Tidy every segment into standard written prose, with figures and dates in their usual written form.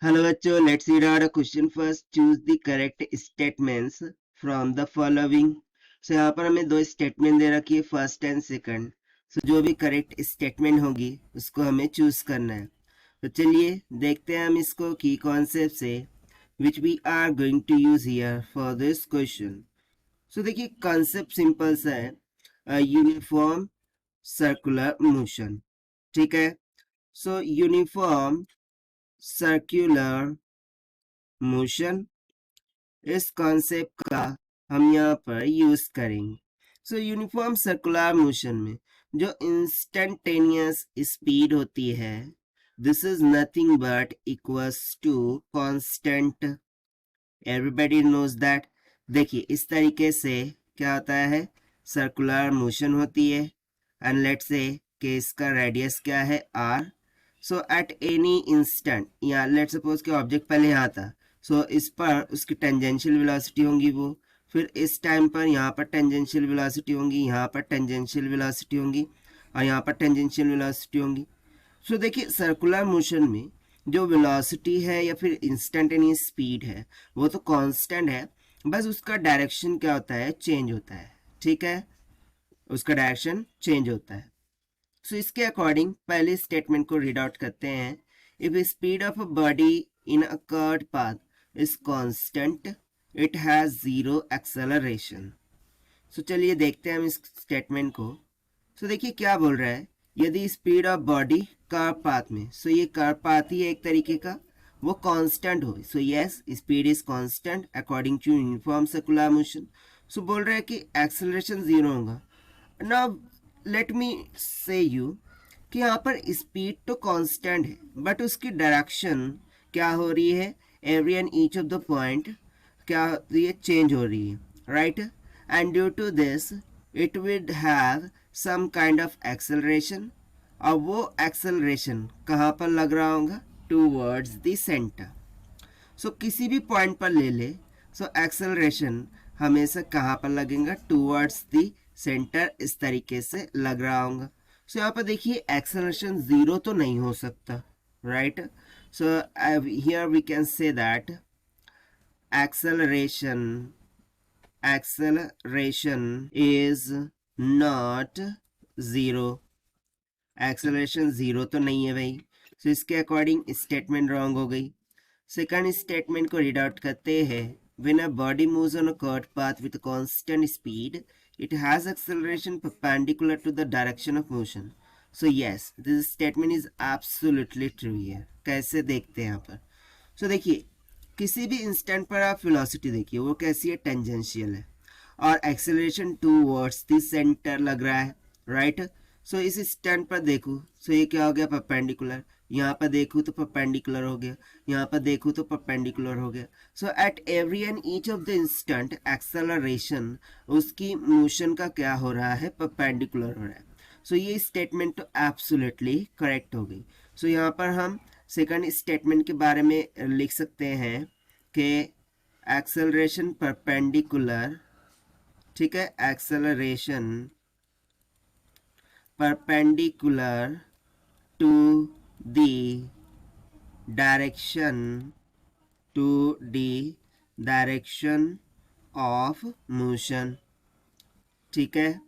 Hello बच्चों, let's read out a question first. Choose the correct statements from the following. So यहाँ पर हमें दो स्टेटमेंट दे रखी है, फर्स्ट एंड सेकंड. सो जो भी करेक्ट स्टेटमेंट होगी उसको हमें चूज करना है. तो चलिए देखते हैं हम इसको की कॉन्सेप्ट से which we are going to use here for this question. So देखिए कॉन्सेप्ट सिंपल सा है, यूनिफॉर्म सर्कुलर मोशन. ठीक है. सो यूनिफॉर्म सर्कुलर मोशन इस कॉन्सेप्ट का हम यहाँ पर यूज करेंगे. सो यूनिफॉर्म सर्कुलर मोशन में जो इंस्टेंटेनियस स्पीड होती है, this is nothing but equals to constant. Everybody knows that. देखिए इस तरीके से क्या होता है, सर्कुलर मोशन होती है एंड लेट्स से कि इसका रेडियस क्या है r. So at any instant, या लेट सपोज कि ऑब्जेक्ट पहले यहाँ था, सो इस पर उसकी टेंजेंशियल वेलोसिटी होंगी वो, फिर इस टाइम पर यहाँ पर टेंजेंशियल वेलोसिटी होंगी, यहाँ पर टेंजेंशियल वेलोसिटी होंगी और यहाँ पर टेंजेंशियल वेलोसिटी होंगी. सो देखिए सर्कुलर मोशन में जो वेलोसिटी है या फिर इंस्टेंटेनियस स्पीड है वो तो कांस्टेंट है, बस उसका डायरेक्शन क्या होता है, चेंज होता है. ठीक है, उसका डायरेक्शन चेंज होता है. सो इसके अकॉर्डिंग पहले स्टेटमेंट को रीड आउट करते हैं. If speed of a body in a curved path is constant, it has zero acceleration. So चलिए देखते हैं हम इस स्टेटमेंट को. सो देखिए क्या बोल रहा है, यदि speed of body curve path में, सो ये कर्व पाथ ही है एक तरीके का, वो कांस्टेंट हो. So yes, speed is constant according to uniform circular motion. So बोल रहा है कि एक्सेलरेशन जीरो होगा. Now let me say you कि यहाँ पर स्पीड तो कांस्टेंट है बट उसकी डायरेक्शन क्या हो रही है, every and each of the point क्या ये चेंज हो रही है, right. And due to this it would have some kind of acceleration, और वो एक्सेलरेशन कहाँ पर लग रहा होगा, टूवर्ड्स द सेंटर. सो किसी भी पॉइंट पर ले ले, सो एक्सेलरेशन हमेशा कहाँ पर लगेगा, टूवर्ड्स द सेंटर इस तरीके से लग रहा होगा. सो यहाँ पर देखिए एक्सेलरेशन जीरो तो नहीं हो सकता, right. So here we can say that acceleration is not zero. Acceleration zero तो नहीं है भाई. सो इसके अकॉर्डिंग स्टेटमेंट रॉन्ग हो गई. सेकंड स्टेटमेंट को रीड आउट करते हैं. When a body moves on a curved path with constant speed, it has acceleration perpendicular to the direction of motion. So yes, this statement is absolutely true here. कैसे देखते हैं यहाँ पर. So देखिए किसी भी इंस्टेंट पर आप वेलोसिटी देखिए वो कैसी है, टेंजेंशियल है, और एक्सेलरेशन टूवर्ड्स द सेंटर लग रहा है, राइट. सो इस स्टैंड पर देखूँ, सो ये क्या हो गया, परपेंडिकुलर. यहाँ पर देखूँ तो परपेंडिकुलर हो गया, यहाँ पर देखूँ तो परपेंडिकुलर हो गया. So at every and each of the instant acceleration उसकी मोशन का क्या हो रहा है, परपेंडिकुलर हो रहा है. सो ये स्टेटमेंट तो एब्सोल्युटली करेक्ट हो गई. सो यहाँ पर हम सेकंड स्टेटमेंट के बारे में लिख सकते हैं कि एक्सेलरेशन परपेंडिकुलर, ठीक है, acceleration perpendicular to the direction of motion. ठीक है.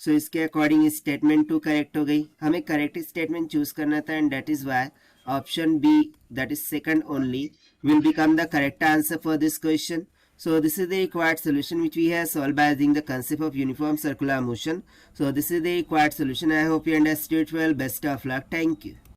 सो इसके अकॉर्डिंग स्टेटमेंट टू करेक्ट हो गई. हमें करेक्ट स्टेटमेंट चूज करना था and that is why option B, that is second only, will become the correct answer for this question. So this is the required solution which we have solved by using the concept of uniform circular motion. So this is the required solution. I hope you understood well. Best of luck. Thank you.